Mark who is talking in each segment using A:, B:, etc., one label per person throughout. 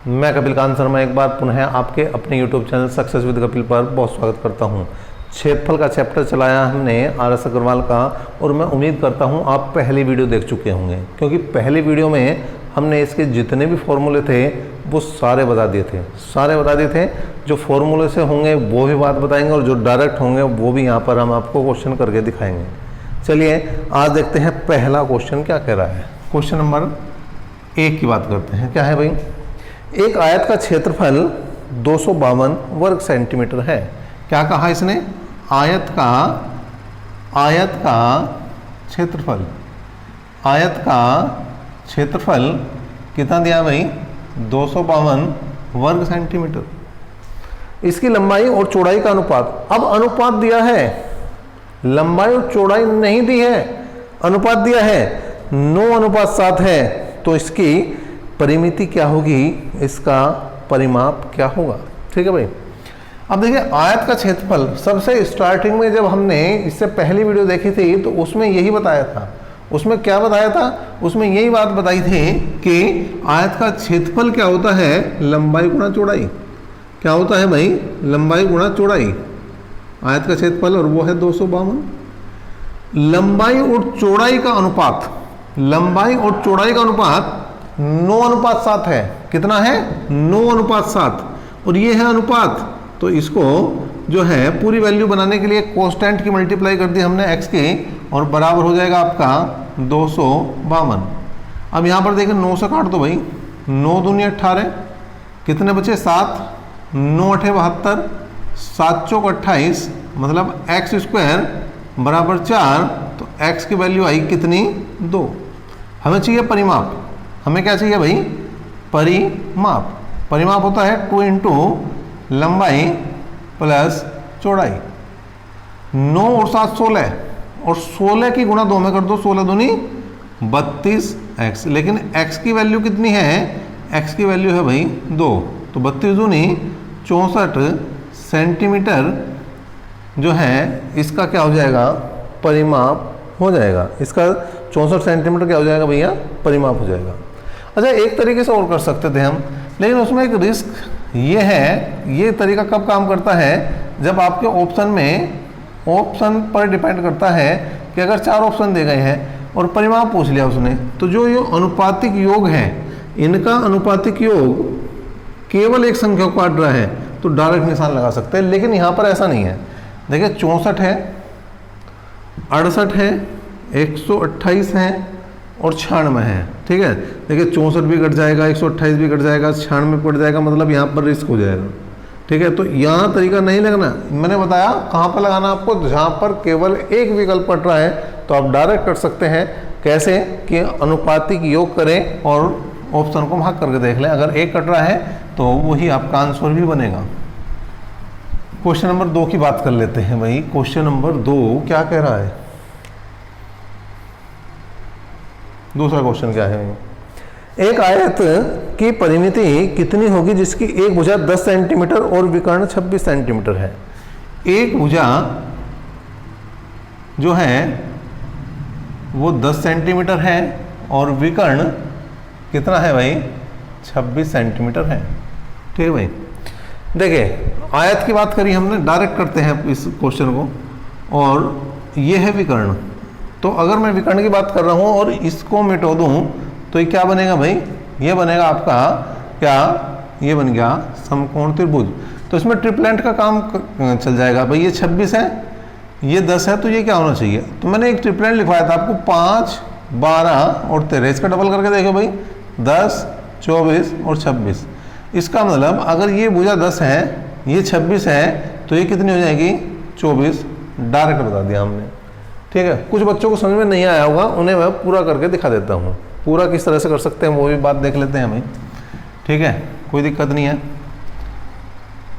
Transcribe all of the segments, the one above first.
A: मैं कपिल कांत शर्मा एक बार पुनः आपके अपने YouTube channel success with Kapil पर बहुत स्वागत करता हूं। क्षेत्रफल का चैप्टर चलाया हमने आर.एस. अग्रवाल का, और मैं उम्मीद करता हूं आप पहली वीडियो देख चुके होंगे, क्योंकि पहली वीडियो में हमने इसके जितने भी फॉर्मूले थे वो सारे बता दिए थे। जो फॉर्मूले से होंगे वो भी बात बताएंगे, और जो डायरेक्ट होंगे वो भी यहाँ पर हम आपको क्वेश्चन करके दिखाएंगे। चलिए आज देखते हैं पहला क्वेश्चन क्या कह रहा है। क्वेश्चन नंबर 1 की बात करते हैं। क्या है भाई? एक आयत का क्षेत्रफल 252 वर्ग सेंटीमीटर है। क्या कहा इसने? आयत का क्षेत्रफल कितना दिया भाई? 252 वर्ग सेंटीमीटर। इसकी लंबाई और चौड़ाई का अनुपात। अब अनुपात दिया है, लंबाई और चौड़ाई नहीं दी है, अनुपात दिया है 9:7 है। तो इसकी परिमिति क्या होगी, इसका परिमाप क्या होगा? ठीक है भाई। अब देखिए आयत का क्षेत्रफल, सबसे स्टार्टिंग में जब हमने इससे पहली वीडियो देखी थी तो उसमें यही बताया था। उसमें क्या बताया था? उसमें यही बात बताई थी कि आयत का क्षेत्रफल क्या होता है? लंबाई गुणा चौड़ाई। क्या होता है भाई? लंबाई गुणा चौड़ाई। आयत का क्षेत्रफल और वो है 252। लंबाई और चौड़ाई का अनुपात, 9:7 है। कितना है? 9:7। और ये है अनुपात। तो इसको जो है पूरी वैल्यू बनाने के लिए कांस्टेंट की मल्टीप्लाई कर दी हमने x की, और बराबर हो जाएगा आपका 252। अब यहाँ पर देखिए 9 से काट दो भाई, 9 दूनी 18, कितने बचे? 7, 9 8 72, 7 चौक 28, मतलब x² बराबर 4। तो x की वैल्यू आई कितनी? 2। हमें चाहिए परिमाप। हमें क्या चाहिए भाई? परिमाप होता है 2 इंटू लंबाई प्लस चौड़ाई। 9 और 7 16, और 16 की गुणा 2 में कर दो, 16 दूनी 32x। लेकिन x की वैल्यू कितनी है? x की वैल्यू है भाई 2। तो 32 दूनी 64 सेंटीमीटर जो है इसका क्या हो जाएगा? परिमाप हो जाएगा। इसका 64 सेंटीमीटर क्या हो जाएगा भैया? परिमाप हो जाएगा। अच्छा, एक तरीके से और कर सकते थे हम, लेकिन उसमें एक रिस्क ये है। ये तरीका कब काम करता है? जब आपके ऑप्शन पर डिपेंड करता है कि अगर 4 ऑप्शन दे गए हैं और परिमाप पूछ लिया उसने, तो जो ये अनुपातिक योग है, इनका अनुपातिक योग केवल एक संख्या को काट रहा है तो डायरेक्ट निशान लगा सकते हैं। लेकिन यहाँ पर ऐसा नहीं है। देखिए 64 है, 68 है, 128 है और 96 है। ठीक है, देखिए 64 भी कट जाएगा, 128 भी कट जाएगा, 96 कट जाएगा, मतलब यहाँ पर रिस्क हो जाएगा। ठीक है, तो यहाँ तरीका नहीं लगना। मैंने बताया कहाँ पर लगाना आपको, जहाँ पर केवल एक विकल्प कट रहा है तो आप डायरेक्ट कर सकते हैं। कैसे? कि अनुपातिक योग करें और ऑप्शन को भाग करके देख लें। अगर एक कट रहा है तो वही आपका आंसर भी बनेगा। क्वेश्चन नंबर 2 की बात कर लेते हैं भाई। क्वेश्चन नंबर 2 क्या कह रहा है? दूसरा क्वेश्चन क्या है? एक आयत की परिमिति कितनी होगी जिसकी एक भुजा 10 सेंटीमीटर और विकर्ण 26 सेंटीमीटर है? एक भुजा जो है वो 10 सेंटीमीटर है और विकर्ण कितना है भाई? 26 सेंटीमीटर है। ठीक है भाई। देखिए आयत की बात करी हमने, डायरेक्ट करते हैं इस क्वेश्चन को, और ये है विकर्ण। तो अगर मैं विकर्ण की बात कर रहा हूँ और इसको मिटा दूँ तो ये क्या बनेगा भाई? ये बनेगा आपका क्या? ये बन गया समकोण त्रिभुज। तो इसमें ट्रिपलेंट का काम चल जाएगा भाई। ये 26 है, ये 10 है, तो ये क्या होना चाहिए? तो मैंने एक ट्रिपलेंट लिखवाया था आपको, 5, 12 और 13। इसका डबल करके देखो भाई, 10, 24 और 26। इसका मतलब अगर ये भुजा 10 है, ये 26 है, तो ये कितनी हो जाएगी? 24। डायरेक्ट बता दिया हमने। ठीक है, कुछ बच्चों को समझ में नहीं आया होगा, उन्हें मैं पूरा करके दिखा देता हूँ। पूरा किस तरह से कर सकते हैं वो भी बात देख लेते हैं भाई। ठीक है, कोई दिक्कत नहीं है।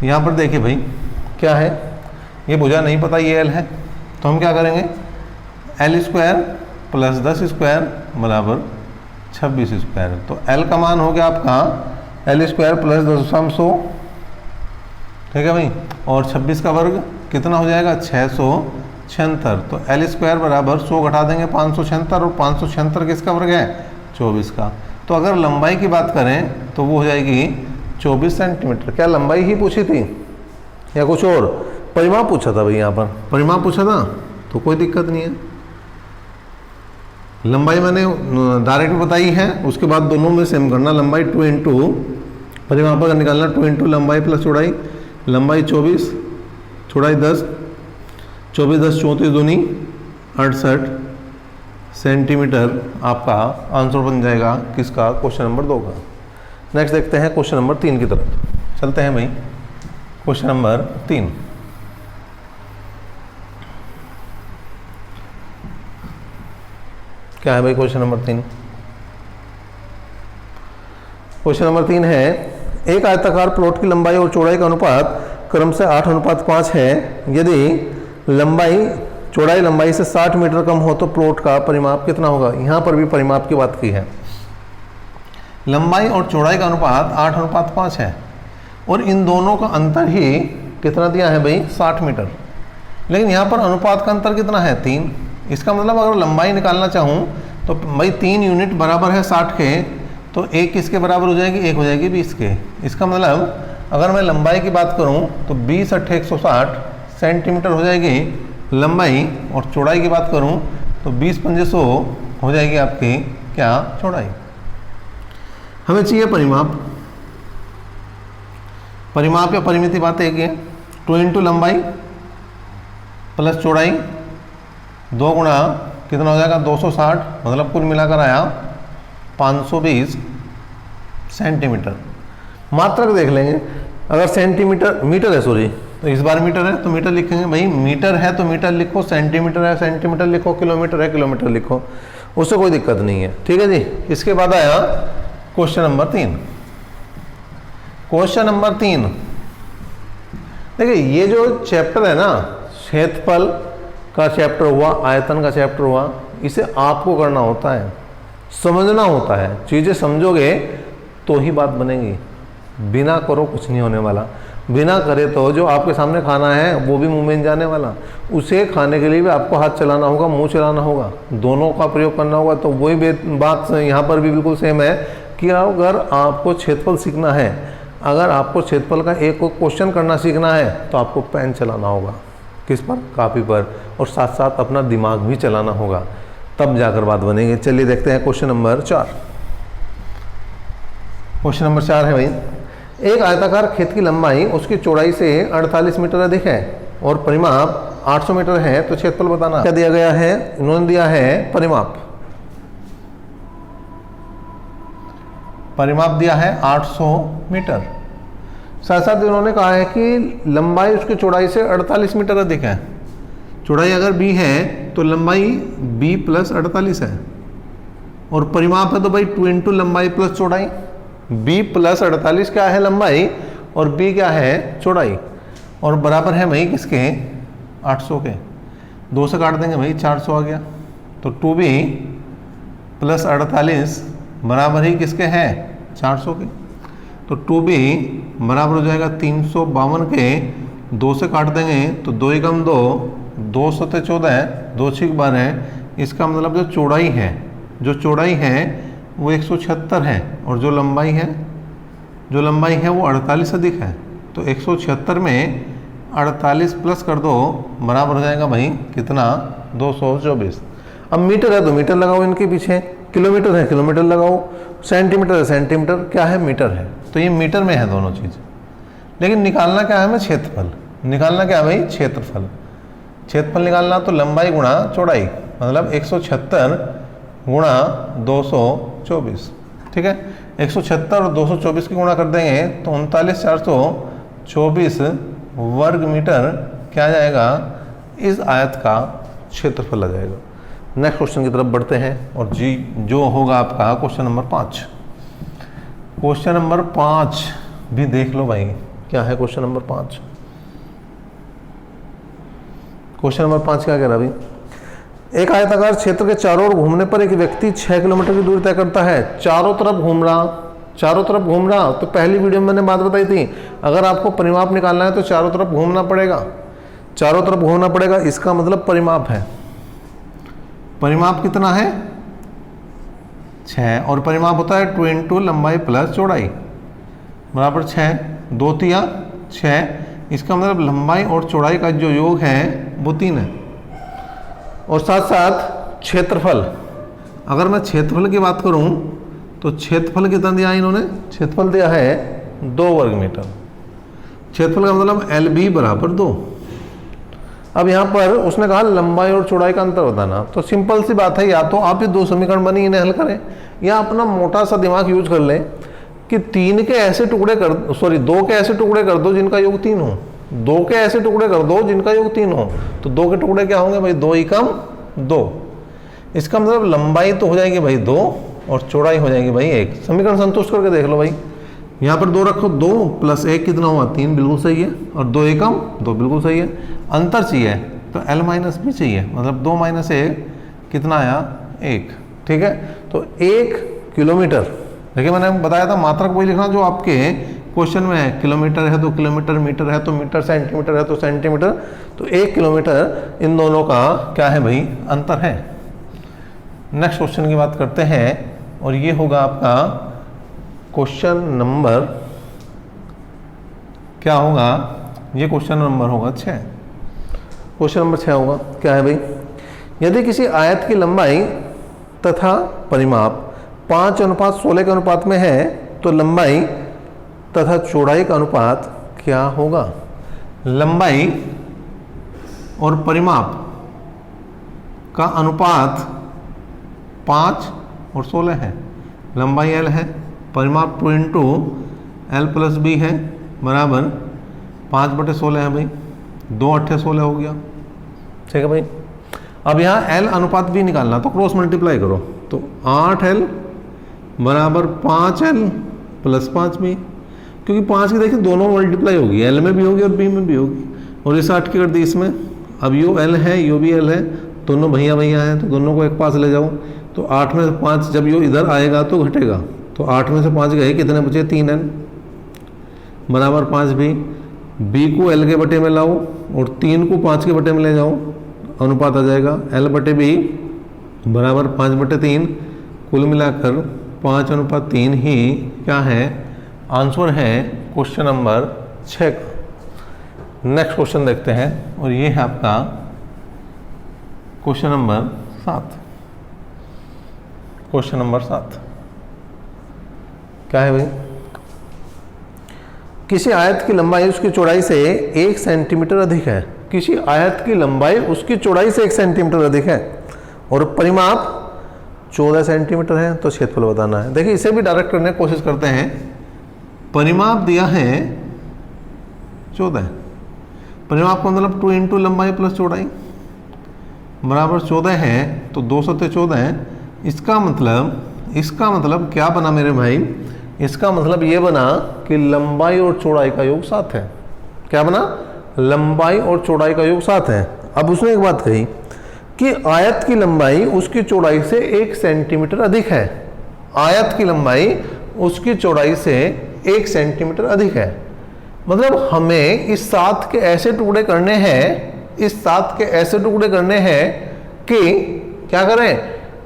A: यहाँ पर देखिए भाई क्या है, ये भुजा नहीं पता, ये एल है, तो हम क्या करेंगे? l² प्लस 10² बराबर 26²। तो l का मान हो गया आपका l² प्लस 10/100। ठीक है भाई, और 26 का वर्ग कितना हो जाएगा? 676। तो l² बराबर 100 घटा देंगे 576, और 576 किसका वर्ग है? 24 का। तो अगर लंबाई की बात करें तो वो हो जाएगी 24 सेंटीमीटर। क्या लंबाई ही पूछी थी या कुछ और? परिमाप पूछा था भाई, यहाँ पर परिमाप पूछा था तो कोई दिक्कत नहीं है। लंबाई मैंने डायरेक्ट बताई है, उसके बाद दोनों में सेम करना। लंबाई 2 इंटू परिमाप का निकालना, 2 इंटू लंबाई प्लस चौड़ाई। लंबाई 24, चौड़ाई 10, 24 10 34 दूनी 68 सेंटीमीटर। आपका आंसर बन जाएगा किसका? क्वेश्चन नंबर 2 का। नेक्स्ट देखते हैं क्वेश्चन नंबर 3 की तरफ चलते हैं भाई। क्वेश्चन नंबर 3, क्या है भाई क्वेश्चन नंबर 3? क्वेश्चन नंबर 3 है, एक आयताकार प्लॉट की लंबाई और चौड़ाई का अनुपात क्रम से 8:5 है। यदि लंबाई चौड़ाई लंबाई से 60 मीटर कम हो तो प्लॉट का परिमाप कितना होगा? यहाँ पर भी परिमाप की बात की है। लंबाई और चौड़ाई का अनुपात 8:5 है और इन दोनों का अंतर ही कितना दिया है भाई? 60 मीटर। लेकिन यहाँ पर अनुपात का अंतर कितना है? 3। इसका मतलब अगर लंबाई निकालना चाहूँ तो भाई 3 यूनिट बराबर है 60 के, तो एक किसके बराबर हो जाएगी? एक हो जाएगी 20 के। इसका मतलब अगर मैं लंबाई की बात करूँ तो 20 × 160 सेंटीमीटर हो जाएगी लंबाई, और चौड़ाई की बात करूँ तो 20 × 500 हो जाएगी आपकी क्या? चौड़ाई। हमें चाहिए परिमाप। परिमाप या परिमिति बात एक ही है। 2 इंटू लंबाई प्लस चौड़ाई 2 गुणा कितना हो जाएगा? 260, मतलब कुल मिलाकर आया 520 सेंटीमीटर। मात्रक देख लेंगे, अगर सेंटीमीटर मीटर है सॉरी, तो इस बार मीटर है तो मीटर लिखेंगे भाई। मीटर है तो मीटर लिखो, सेंटीमीटर है सेंटीमीटर लिखो, किलोमीटर है किलोमीटर लिखो, उससे कोई दिक्कत नहीं है। ठीक है जी। इसके बाद आया क्वेश्चन नंबर 3। क्वेश्चन नंबर 3 देखिए, ये जो चैप्टर है ना, क्षेत्रफल का चैप्टर हुआ, आयतन का चैप्टर हुआ, इसे आपको करना होता है, समझना होता है। चीज़ें समझोगे तो ही बात बनेगी, बिना करो कुछ नहीं होने वाला। बिना करे तो जो आपके सामने खाना है वो भी मुंह में जाने वाला, उसे खाने के लिए भी आपको हाथ चलाना होगा, मुंह चलाना होगा, दोनों का प्रयोग करना होगा। तो वही बात यहाँ पर भी बिल्कुल सेम है कि अगर आपको क्षेत्रफल सीखना है, अगर आपको क्षेत्रफल का एक क्वेश्चन करना सीखना है तो आपको पेन चलाना होगा। किस पर? कापी पर, और साथ साथ अपना दिमाग भी चलाना होगा, तब जाकर बात बनेगी। चलिए देखते हैं क्वेश्चन नंबर 4। क्वेश्चन नंबर 4 है भाई, एक आयताकार खेत की लंबाई उसकी चौड़ाई से 48 मीटर अधिक है और परिमाप 800 मीटर है, तो क्षेत्रफल बताना। क्या दिया गया है? इन्होंने दिया है परिमाप। परिमाप दिया है 800 मीटर। साथ साथ इन्होंने कहा है कि लंबाई उसकी चौड़ाई से 48 मीटर अधिक है। चौड़ाई अगर b है तो लंबाई b + 48 है, और परिमाप है तो भाई 2 इंटू लंबाई प्लस चौड़ाई। b + 48 क्या है? लंबाई, और b क्या है? चौड़ाई, और बराबर है भाई किसके? 800 के। 2 से काट देंगे भाई, 400 आ गया। तो 2b + 48 बराबर ही किसके हैं? 400 के। तो 2b बराबर हो जाएगा 352 के। 2 से काट देंगे तो 2 × 2 2 × 7 14, 2 × 6 12। इसका मतलब जो चौड़ाई है, जो चौड़ाई है वो 176 है, और जो लंबाई है, जो लंबाई है वो 48 अधिक है। तो 176 में 48 प्लस कर दो, बराबर हो जाएगा भाई कितना? 224। अब मीटर है तो मीटर लगाओ इनके पीछे, किलोमीटर है किलोमीटर लगाओ, सेंटीमीटर है सेंटीमीटर, क्या है? मीटर है। तो ये मीटर में है दोनों चीज़। लेकिन निकालना क्या है हमें? क्षेत्रफल। निकालना क्या है भाई? क्षेत्रफल। क्षेत्रफल निकालना तो लंबाई गुणा चौड़ाई, मतलब 176 गुणा 224। ठीक है, 176 और 224 की गुणा कर देंगे तो 39,424 वर्ग मीटर क्या आ जाएगा? इस आयत का क्षेत्रफल आ जाएगा। नेक्स्ट क्वेश्चन की तरफ बढ़ते हैं, और जी जो होगा आपका क्वेश्चन नंबर 5। क्वेश्चन नंबर 5 भी देख लो भाई, क्या है क्वेश्चन नंबर 5? क्वेश्चन नंबर 5 क्या कह रहा भाई? एक आयताकार क्षेत्र के चारों ओर घूमने पर एक व्यक्ति 6 किलोमीटर की दूरी तय करता है। चारों तरफ घूम रहा, चारों तरफ घूम रहा। तो पहली वीडियो में मैंने बात बताई थी, अगर आपको परिमाप निकालना है तो चारों तरफ घूमना पड़ेगा, चारों तरफ घूमना पड़ेगा। इसका मतलब परिमाप है। परिमाप कितना है? 6, और परिमाप होता है 2 इंटू लंबाई प्लस चौड़ाई। बराबर 6, 2 तिया 6, इसका मतलब लंबाई और चौड़ाई का जो योग है वो 3 है। और साथ साथ क्षेत्रफल, अगर मैं क्षेत्रफल की बात करूं तो क्षेत्रफल कितना दिया इन्होंने, क्षेत्रफल दिया है 2 वर्ग मीटर। क्षेत्रफल का मतलब LB बराबर 2। अब यहाँ पर उसने कहा लंबाई और चौड़ाई का अंतर बताना, तो सिंपल सी बात है, या तो आप ये 2 समीकरण बनी इन्हें हल करें, या अपना मोटा सा दिमाग यूज कर लें कि 2 के ऐसे टुकड़े कर दो जिनका योग 3 हो, 2 के ऐसे टुकड़े कर दो जिनका योग 3 हो। तो 2 के टुकड़े क्या होंगे भाई, 2 एकम 2। इसका मतलब लंबाई तो हो जाएगी भाई 2 और चौड़ाई हो जाएगी भाई 1। समीकरण संतुष्ट करके देख लो भाई, यहाँ पर 2 रखो, 2 + 1 कितना हुआ, 3, बिल्कुल सही है। और 2 एकम 2 बिल्कुल सही है। अंतर चाहिए तो L - B चाहिए, मतलब 2 - 1 कितना आया, 1। ठीक है, तो 1 किलोमीटर, देखिए मैंने बताया था मात्रक वही लिखना जो आपके क्वेश्चन में है। किलोमीटर है तो किलोमीटर, मीटर है तो मीटर, सेंटीमीटर है तो सेंटीमीटर। तो 1 किलोमीटर इन दोनों का क्या है भाई, अंतर है। नेक्स्ट क्वेश्चन की बात करते हैं, और ये होगा आपका क्वेश्चन नंबर, क्या होगा ये, क्वेश्चन नंबर होगा 6। क्वेश्चन नंबर 6 होगा, क्या है भाई, यदि किसी आयत की लंबाई तथा परिमाप 5:16 के अनुपात में है तो लंबाई तथा चौड़ाई का अनुपात क्या होगा। लंबाई और परिमाप का अनुपात 5 और 16 है। लंबाई L है, परिमाप 2 × L + B है, बराबर 5/16 है भाई, 2 × 8 = 16 हो गया। ठीक है भाई, अब यहाँ L अनुपात B निकालना, तो क्रॉस मल्टीप्लाई करो, तो 8L बराबर 5L + 5B, क्योंकि 5 की देखिए दोनों मल्टीप्लाई होगी, L में भी होगी और B में भी होगी। और इस 8 की कर दी इसमें, अब यो L है यो भी L है, दोनों भैया हैं, तो दोनों को एक पास ले जाओ। तो 8 में से 5 जब यो इधर आएगा तो घटेगा, तो 8 में से 5 गए, कितने बचे, 3L बराबर 5B। B को L के बटे में लाओ और 3 को 5 के बटे में ले जाओ, अनुपात आ जाएगा L/B बराबर 5/3। कुल मिलाकर 5:3 ही क्या है, आंसर है क्वेश्चन नंबर 6 का। नेक्स्ट क्वेश्चन देखते हैं, और ये है आपका क्वेश्चन नंबर 7। क्वेश्चन नंबर 7 क्या है भाई, किसी आयत की लंबाई उसकी चौड़ाई से 1 सेंटीमीटर अधिक है। किसी आयत की लंबाई उसकी चौड़ाई से 1 सेंटीमीटर अधिक है और परिमाप 14 सेंटीमीटर है, तो क्षेत्रफल बताना है। देखिए इसे भी डायरेक्ट करने की कोशिश करते हैं। परिमाप दिया है 14, परिमाप का मतलब 2 × लंबाई + चौड़ाई बराबर 14 है, तो 2 × 7 = 14 है। इसका मतलब क्या बना मेरे भाई, इसका मतलब ये बना कि लंबाई और चौड़ाई का योग 7 है। क्या बना, लंबाई और चौड़ाई का योग 7 है। अब उसने एक बात कही कि आयत की लंबाई उसकी चौड़ाई से 1 सेंटीमीटर अधिक है। आयत की लंबाई उसकी चौड़ाई से 1 सेंटीमीटर अधिक है, मतलब हमें इस 7 के ऐसे टुकड़े करने हैं, कि क्या करें,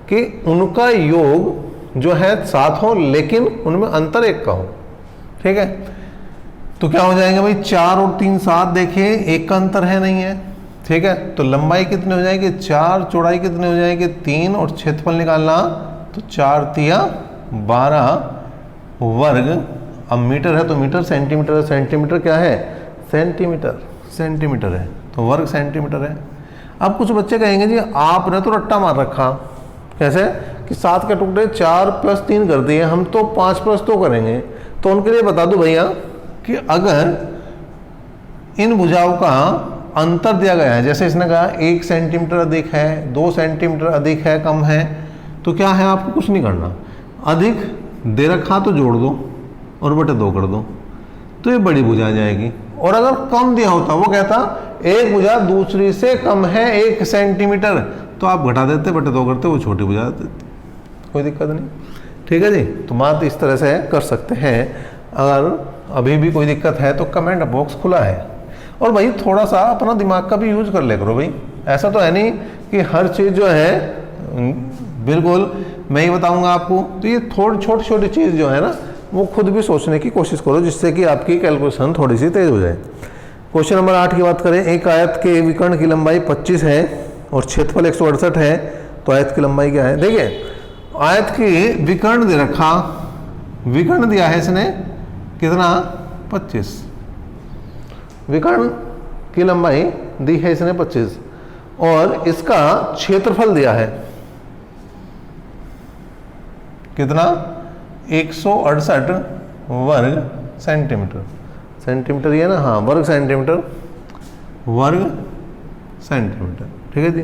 A: कि उनका योग जो है 7 हो, लेकिन उनमें अंतर 1 का हो। ठीक है, तो क्या हो जाएगा भाई, 4 और 3 7, देखिए 1 का अंतर है, नहीं है। ठीक है, तो लंबाई कितनी हो जाएगी 4, चौड़ाई कितनी हो जाएगी 3, और क्षेत्रफल निकालना, तो 4 तिया 12 वर्ग। अब मीटर है तो मीटर, सेंटीमीटर है, सेंटीमीटर क्या है, सेंटीमीटर है, तो वर्ग सेंटीमीटर है। अब कुछ बच्चे कहेंगे जी आपने तो रट्टा मार रखा, कैसे कि 7 के टुकड़े 4 + 3 कर दिए, हम तो 5 + 2 करेंगे। तो उनके लिए बता दूं भैया कि अगर इन भुजाओं का अंतर दिया गया है, जैसे इसने कहा 1 सेंटीमीटर अधिक है, 2 सेंटीमीटर अधिक है, कम है, तो क्या है, आपको कुछ नहीं करना, अधिक दे रखा तो जोड़ दो और बटे 2 कर दो, तो ये बड़ी भुजा आ जाएगी। और अगर कम दिया होता, वो कहता एक भुजा दूसरी से कम है 1 सेंटीमीटर, तो आप घटा देते, बटे 2 करते, वो छोटी भुजा देते, कोई दिक्कत नहीं। ठीक है जी, तो बात इस तरह से कर सकते हैं। अगर अभी भी कोई दिक्कत है तो कमेंट बॉक्स खुला है। और भाई थोड़ा सा अपना दिमाग का भी यूज कर ले करो भाई, ऐसा तो है नहीं कि हर चीज़ जो है बिल्कुल मैं ही बताऊंगा आपको। तो ये थोड़ी छोटी छोटी चीज़ जो है ना, वो खुद भी सोचने की कोशिश करो, जिससे कि आपकी कैलकुलेशन थोड़ी सी तेज हो जाए। क्वेश्चन नंबर 8 की बात करें, एक आयत के विकर्ण की लंबाई 25 है और क्षेत्रफल 168 है, तो आयत की लंबाई क्या है? देखिए आयत की विकर्ण दे रखा, विकर्ण दिया है इसने कितना? 25। विकर्ण की लंबाई दी है इसने 25 और इसका क्षेत्रफल दिया है कितना? 168 वर्ग सेंटीमीटर। सेंटीमीटर ये ना, हाँ वर्ग सेंटीमीटर, वर्ग सेंटीमीटर, ठीक है जी।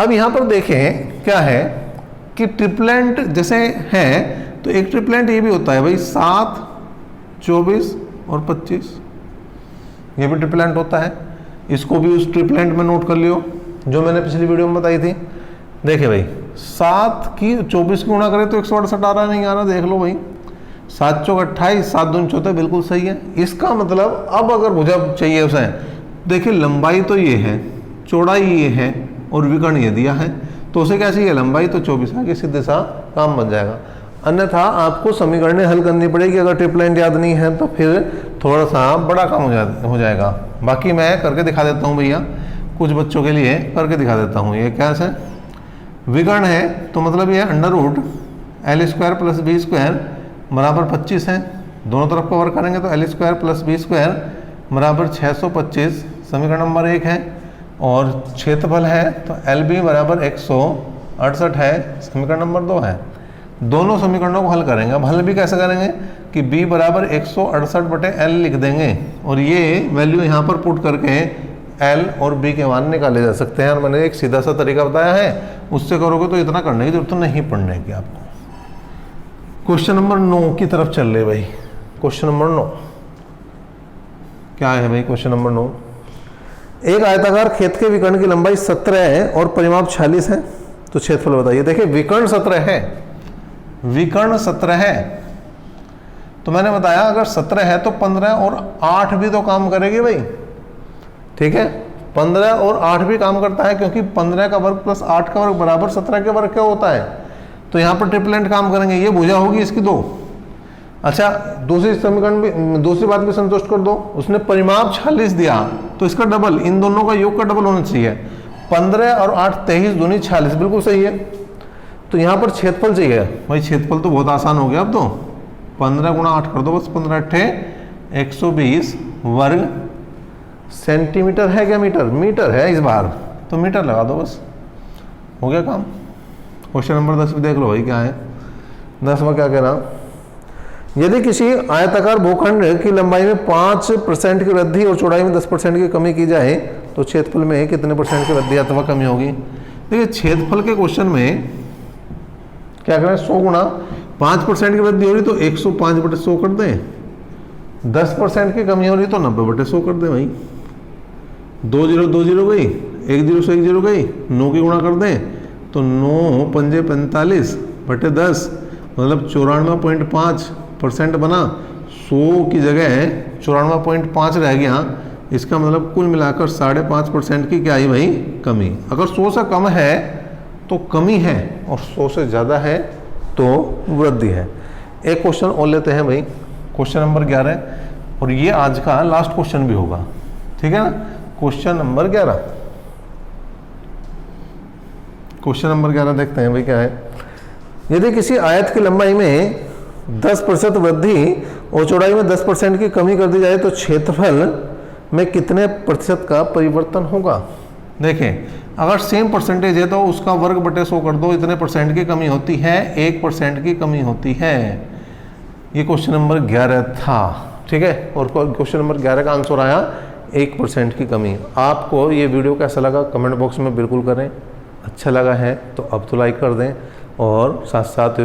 A: अब यहाँ पर देखें क्या है कि ट्रिपलेंट जैसे है तो एक ट्रिपलेंट ये भी होता है भाई 7, 24 और 25, ये भी ट्रिपलेंट होता है। इसको भी उस ट्रिपलेंट में नोट कर लियो जो मैंने पिछली वीडियो में बताई थी। देखिए भाई 7 की 24 की गुणा करें तो 168 आ रहा, नहीं आ रहा, देख लो भाई। 7 चौक 28, 7 दूनी 14, बिल्कुल सही है। इसका मतलब अब अगर भुजा चाहिए उसे, देखिए लंबाई तो ये है, चौड़ाई ये है और विकर्ण ये दिया है, तो उसे क्या चाहिए? लंबाई तो 24 आगे सीधे सा काम बन जाएगा। अन्यथा आपको समीकरणें हल करनी पड़ेगी, अगर ट्रिपलेंट याद नहीं है तो फिर थोड़ा सा बड़ा काम हो जाएगा। बाकी मैं करके दिखा देता हूँ भैया, कुछ बच्चों के लिए करके दिखा देता हूँ। ये क्या है? विकर्ण है तो मतलब ये √L² + B² बराबर 25 है। दोनों तरफ कवर करेंगे तो L² + B² बराबर 625, समीकरण नंबर 1 है। और क्षेत्रफल है तो LB बराबर 168 है, समीकरण नंबर 2 है। दोनों समीकरणों को हल करेंगे। अब हल भी कैसे करेंगे कि B बराबर 168/L लिख देंगे और ये वैल्यू यहाँ पर पुट करके L और B के मान निकाले जा सकते हैं। और मैंने एक सीधा सा तरीका बताया है, उससे करोगे तो इतना करने की जरूरत नहीं पड़ने की आपको। क्वेश्चन नंबर 9 की तरफ चल रहे भाई। क्वेश्चन नंबर 9 क्या है भाई? क्वेश्चन नंबर 9, एक आयताकार खेत के विकर्ण की लंबाई 17 है और परिमाप 46 है, तो क्षेत्रफल बताइए। देखिए विकर्ण 17 है, विकर्ण 17 है, तो मैंने बताया अगर 17 है तो 15 और 8 भी तो काम करेगी भाई, ठीक है। 15 और 8 भी काम करता है, क्योंकि 15 का वर्ग + 8 का वर्ग बराबर 17 के वर्ग क्या होता है। तो यहाँ पर ट्रिपलेंट काम करेंगे, ये भुजा होगी इसकी 2। अच्छा दूसरी समीकरण भी, दूसरी बात भी संतुष्ट कर दो, उसने परिमाप 46 दिया तो इसका डबल, इन दोनों का योग का डबल होना चाहिए। 15 और 8 23 दूनी 46, बिल्कुल सही है। तो यहाँ पर क्षेत्रफल चाहिए भाई। क्षेत्रफल तो बहुत आसान हो गया अब तो, 15 × 8 कर दो बस, 15 × 8 120 वर्ग सेंटीमीटर है क्या मीटर? मीटर है इस बार, तो मीटर लगा दो बस, हो गया काम। क्वेश्चन नंबर 10 भी देख लो भाई क्या है। 10वां क्या कह रहा, यदि किसी आयताकार भूखंड की लंबाई में 5% की वृद्धि और चौड़ाई में 10% की कमी की जाए तो क्षेत्रफल में कितने % की वृद्धि अथवा कमी होगी? देखिए क्षेत्रफल के क्वेश्चन में क्या करें, 100 गुणा 5% की वृद्धि हो रही तो 105/100 कर दें, 10% की कमी हो रही तो 90/100 कर दें भाई। 2 0 2 0 गई, 1 0 से 1 0 गई, 9 की गुणा कर दें तो 9 पंजे 45/10, मतलब 94.5% बना। 100 की जगह 94.5 रह गया। इसका मतलब कुल मिलाकर 5.5% की क्या आई भाई? कमी। अगर 100 से कम है तो कमी है और 100 से ज़्यादा है तो वृद्धि है। एक क्वेश्चन और लेते हैं भाई, क्वेश्चन नंबर 11, और ये आज का लास्ट क्वेश्चन भी होगा, ठीक है ना। क्वेश्चन नंबर 11, क्वेश्चन नंबर 11 देखते हैं भाई क्या है। यदि किसी आयत की लंबाई में 10% वृद्धि और चौड़ाई में 10% की कमी कर दी जाए तो क्षेत्रफल में कितने % का परिवर्तन होगा? देखें अगर सेम परसेंटेज है तो उसका वर्ग बटे 100 कर दो, इतने % की कमी होती है, 1% की कमी होती है। ये क्वेश्चन नंबर 11 था, ठीक है। और क्वेश्चन नंबर 11 का आंसर आया 1% की कमी। आपको ये वीडियो कैसा लगा कमेंट बॉक्स में बिल्कुल करें। अच्छा लगा है तो अब तो लाइक कर दें और साथ साथ